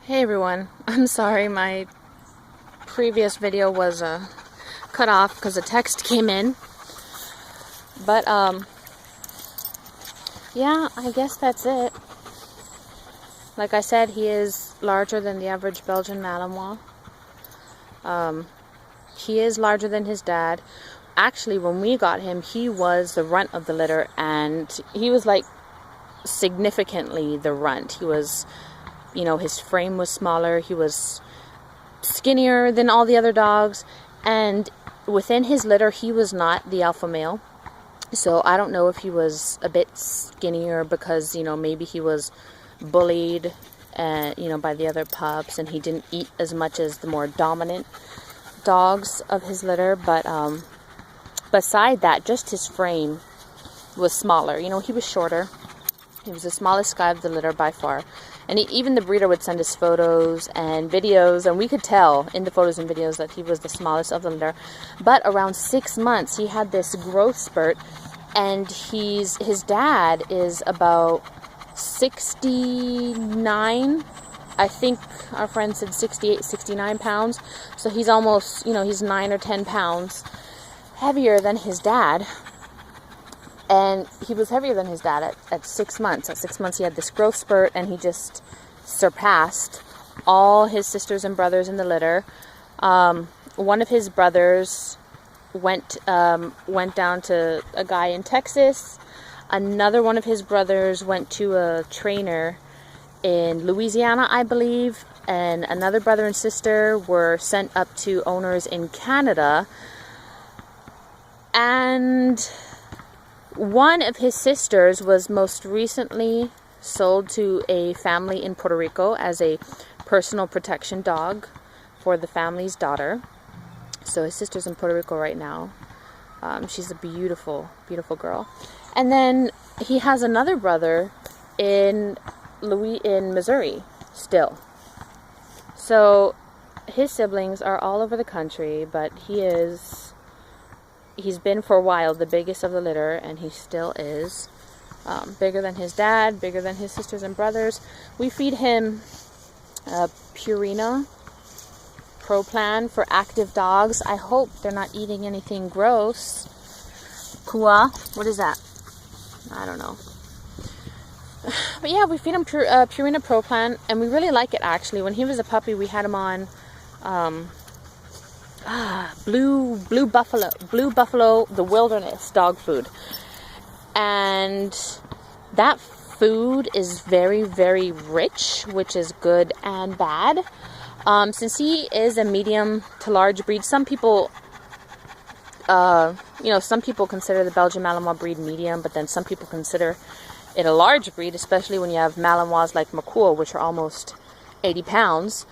Hey everyone, I'm sorry my previous video was cut off because a text came in. But yeah, I guess that's it. Like I said, he is larger than the average Belgian Malinois. He is larger than his dad. Actually, when we got him, he was the runt of the litter, and he was like significantly the runt. He was, you know, his frame was smaller, he was skinnier than all the other dogs, and within his litter he was not the alpha male. So I don't know if he was a bit skinnier because, you know, maybe he was bullied you know, by the other pups, and he didn't eat as much as the more dominant dogs of his litter. But beside that, just his frame was smaller. You know, he was shorter. He was the smallest guy of the litter by far. And even the breeder would send us photos and videos, and we could tell in the photos and videos that he was the smallest of the litter. But around 6 months, he had this growth spurt, and his dad is about 69, I think our friend said 68, 69 pounds. So he's almost, you know, he's 9 or 10 pounds heavier than his dad. And he was heavier than his dad at 6 months. At 6 months, he had this growth spurt, and he just surpassed all his sisters and brothers in the litter. One of his brothers went down to a guy in Texas. Another one of his brothers went to a trainer in Louisiana, I believe. And another brother and sister were sent up to owners in Canada. And one of his sisters was most recently sold to a family in Puerto Rico as a personal protection dog for the family's daughter. So his sister's in Puerto Rico right now. She's a beautiful, beautiful girl. And then he has another brother in Missouri still. So his siblings are all over the country, but he's been for a while the biggest of the litter, and he still is. Bigger than his dad, bigger than his sisters and brothers. We feed him Purina Pro Plan for active dogs. I hope they're not eating anything gross. Kua, what is that? I don't know. But yeah, we feed him Purina Pro Plan, and we really like it actually. When he was a puppy, we had him on Blue Buffalo, the Wilderness dog food. And that food is very, very rich, which is good and bad. Since he is a medium to large breed, some people, some people consider the Belgian Malinois breed medium, but then some people consider it a large breed, especially when you have Malinois like Makua, which are almost 80 pounds.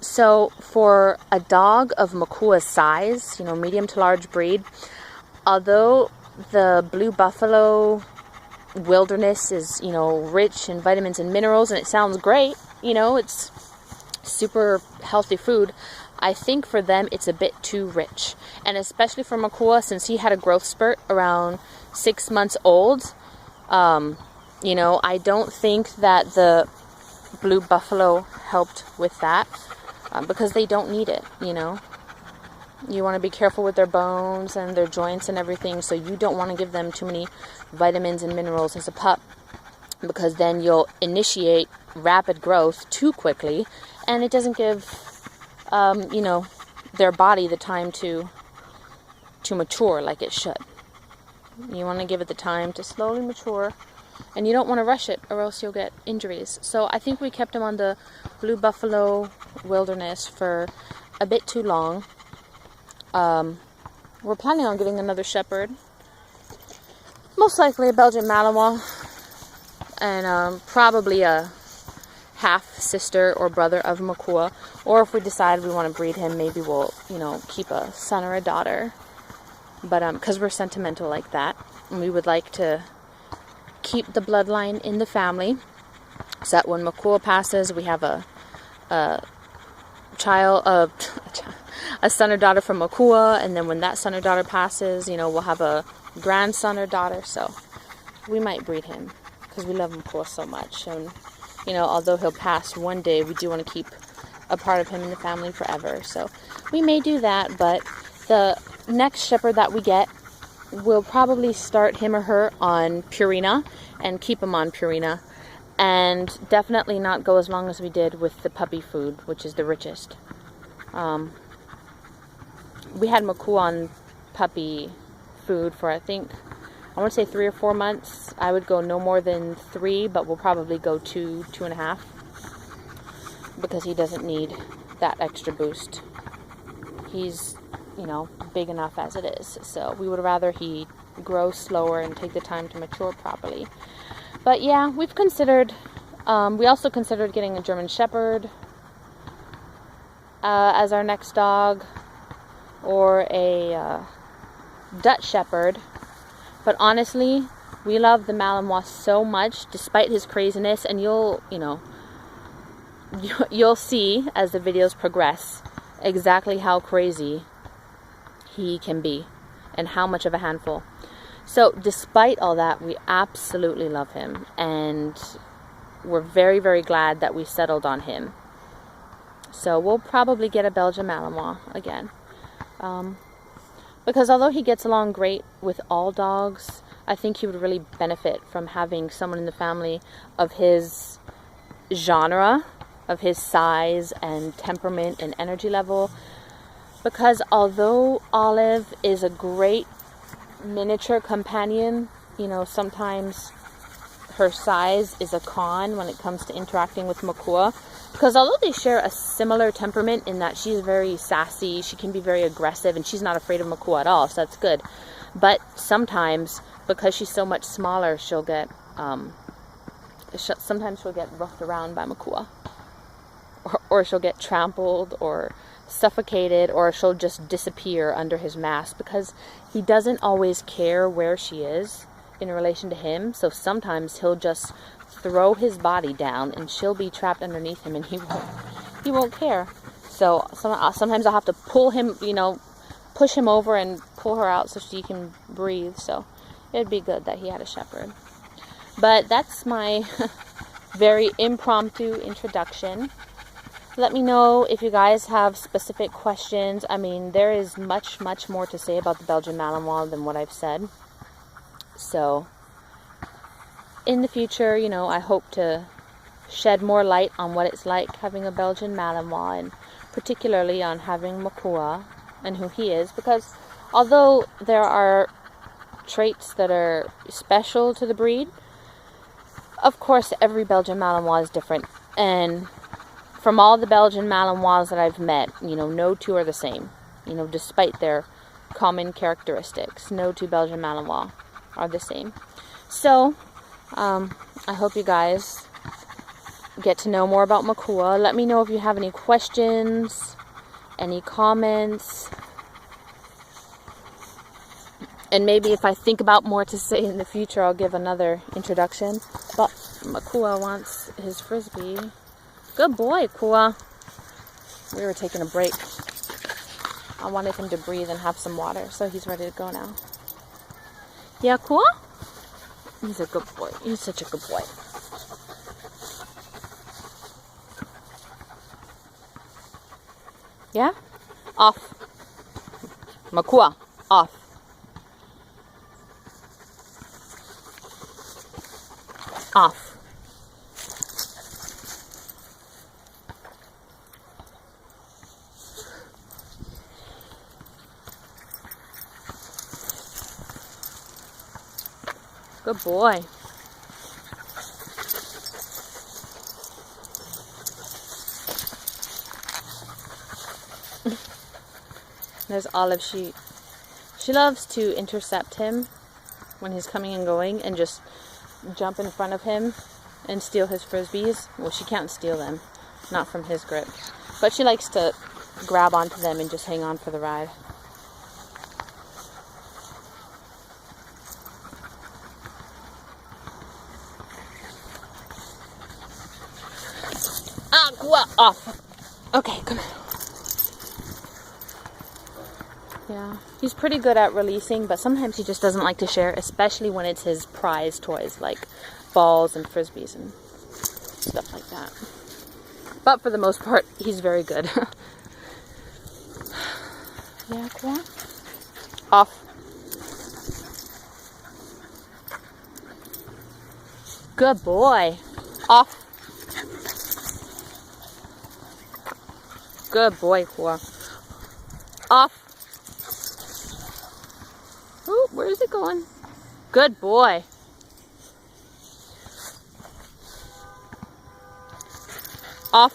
So for a dog of Makua's size, you know, medium to large breed, although the Blue Buffalo Wilderness is, you know, rich in vitamins and minerals, and it sounds great, you know, it's super healthy food, I think for them it's a bit too rich. And especially for Makua, since he had a growth spurt around 6 months old, you know, I don't think that the Blue Buffalo helped with that, because they don't need it, you know. You want to be careful with their bones and their joints and everything, so you don't want to give them too many vitamins and minerals as a pup, because then you'll initiate rapid growth too quickly, and it doesn't give you know, their body the time to mature like it should. You want to give it the time to slowly mature, and you don't want to rush it, or else you'll get injuries. So I think we kept him on the Blue Buffalo Wilderness for a bit too long. We're planning on getting another shepherd, most likely a Belgian Malinois, and probably a half sister or brother of Makua. Or if we decide we want to breed him, maybe we'll, you know, keep a son or a daughter. But because we're sentimental like that, and we would like to keep the bloodline in the family, so that when Makua passes, we have a son or daughter from Makua, and then when that son or daughter passes, you know, we'll have a grandson or daughter. So we might breed him because we love Makua so much, and you know, although he'll pass one day, we do want to keep a part of him in the family forever. So we may do that, but the next shepherd that we get, we'll probably start him or her on Purina and keep him on Purina, and definitely not go as long as we did with the puppy food, which is the richest. We had Makua on puppy food for, I think, I want to say 3 or 4 months. I would go no more than 3, but we'll probably go 2, 2.5, because he doesn't need that extra boost. He's, you know, big enough as it is. So we would rather he grow slower and take the time to mature properly. But yeah, we've considered, we also considered getting a German Shepherd as our next dog, or a Dutch Shepherd. But honestly, we love the Malinois so much, despite his craziness, and you'll see as the videos progress exactly how crazy he can be and how much of a handful. So despite all that, we absolutely love him, and we're very, very glad that we settled on him. So we'll probably get a Belgian Malinois again. Because although he gets along great with all dogs, I think he would really benefit from having someone in the family of his genre, of his size and temperament and energy level. Because although Olive is a great miniature companion, you know, sometimes her size is a con when it comes to interacting with Makua. Because although they share a similar temperament in that she's very sassy, she can be very aggressive, and she's not afraid of Makua at all, so that's good. But sometimes, because she's so much smaller, she'll get, sometimes she'll get roughed around by Makua. Or she'll get trampled or suffocated, or she'll just disappear under his mask, because he doesn't always care where she is in relation to him. So sometimes he'll just throw his body down and she'll be trapped underneath him, and he won't care. So sometimes I'll have to pull him, you know, push him over and pull her out so she can breathe. So it'd be good that he had a shepherd. But that's my very impromptu introduction. Let me know if you guys have specific questions. I mean, there is much, much more to say about the Belgian Malinois than what I've said. So in the future, you know, I hope to shed more light on what it's like having a Belgian Malinois, and particularly on having Makua and who he is, because although there are traits that are special to the breed, of course every Belgian Malinois is different, and from all the Belgian Malinois that I've met, you know, no two are the same, you know, despite their common characteristics. No two Belgian Malinois are the same. So I hope you guys get to know more about Makua. Let me know if you have any questions, any comments, and maybe if I think about more to say in the future, I'll give another introduction. But Makua wants his frisbee. Good boy, Kua. We were taking a break. I wanted him to breathe and have some water, so he's ready to go now. Yeah, Kua? He's a good boy. He's such a good boy. Yeah? Off. Makua, off. Off. Good boy. There's Olive. She loves to intercept him when he's coming and going, and just jump in front of him and steal his frisbees. Well, she can't steal them, not from his grip, but she likes to grab onto them and just hang on for the ride. Off. Okay, come on. Yeah, he's pretty good at releasing, but sometimes he just doesn't like to share, especially when it's his prize toys, like balls and frisbees and stuff like that. But for the most part, he's very good. Yeah, cool. Off. Good boy. Off. Good boy, Kua. Off. Oh, where is it going? Good boy. Off.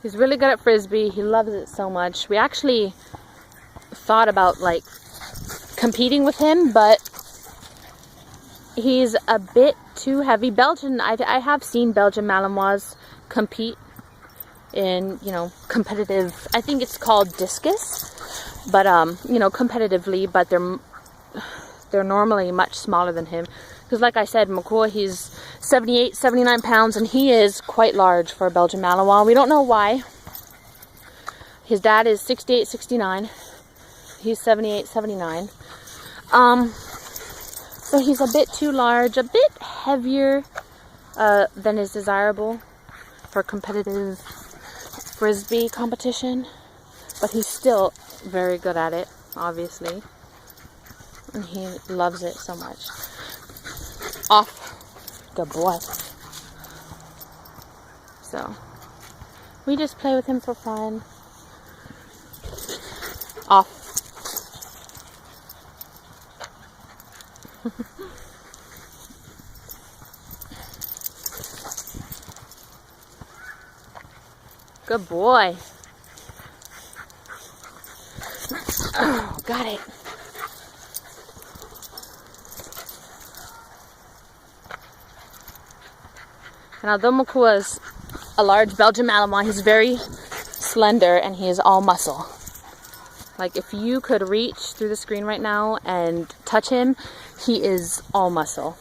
He's really good at Frisbee. He loves it so much. We actually thought about like competing with him, but he's a bit too heavy. I have seen Belgian Malinois compete in, you know, competitive, I think it's called discus, but you know, competitively, but they're normally much smaller than him. Because like I said, Makua, he's 78, 79 pounds, and he is quite large for a Belgian Malinois. We don't know why. His dad is 68, 69. He's 78, 79. So he's a bit too large, a bit heavier than is desirable for competitive Frisbee competition. But he's still very good at it, obviously. And he loves it so much. Off. Good boy. So, we just play with him for fun. Off. Good boy. Oh, got it. And although Makua is a large Belgian Malinois, he's very slender and he is all muscle. Like if you could reach through the screen right now and touch him, he is all muscle.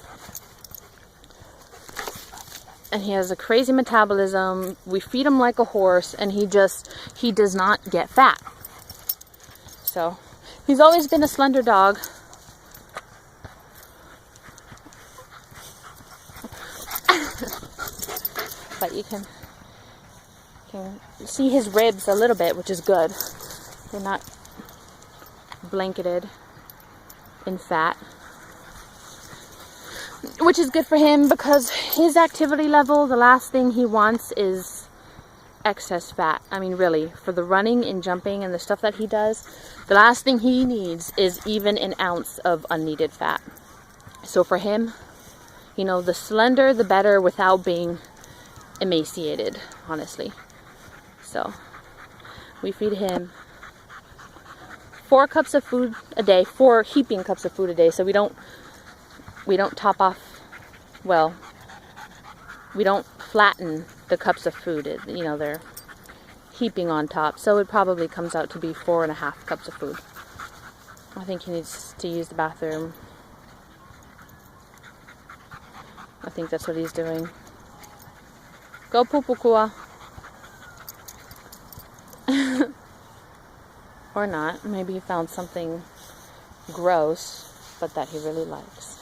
And he has a crazy metabolism. We feed him like a horse and he does not get fat. So he's always been a slender dog. But you can see his ribs a little bit, which is good. They're not blanketed in fat, which is good for him because his activity level, the last thing he wants is excess fat. I mean, really, for the running and jumping and the stuff that he does, the last thing he needs is even an ounce of unneeded fat. So for him, you know, the slender, the better without being emaciated, honestly. So we feed him 4 cups of food a day, 4 heaping cups of food a day. So we don't top off, well, we don't flatten the cups of food. You know, they're heaping on top. So it probably comes out to be 4.5 cups of food. I think he needs to use the bathroom. I think that's what he's doing. Go poo-poo, Kua. Or not. Maybe he found something gross, but that he really likes.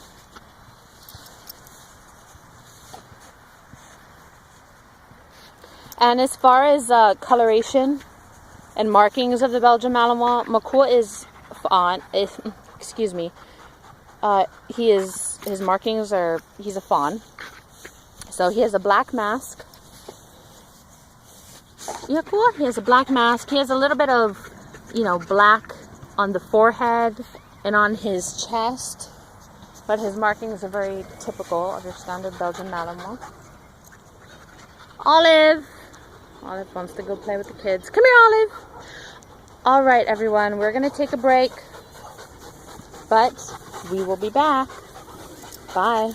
And as far as coloration and markings of the Belgian Malinois, Makua is fawn. Excuse me. His markings are, he's a fawn. So he has a black mask. Yeah, cool. He has a black mask. He has a little bit of, you know, black on the forehead and on his chest. But his markings are very typical of your standard Belgian Malinois. Olive! Olive wants to go play with the kids. Come here, Olive! Alright, everyone. We're going to take a break. But we will be back. Bye.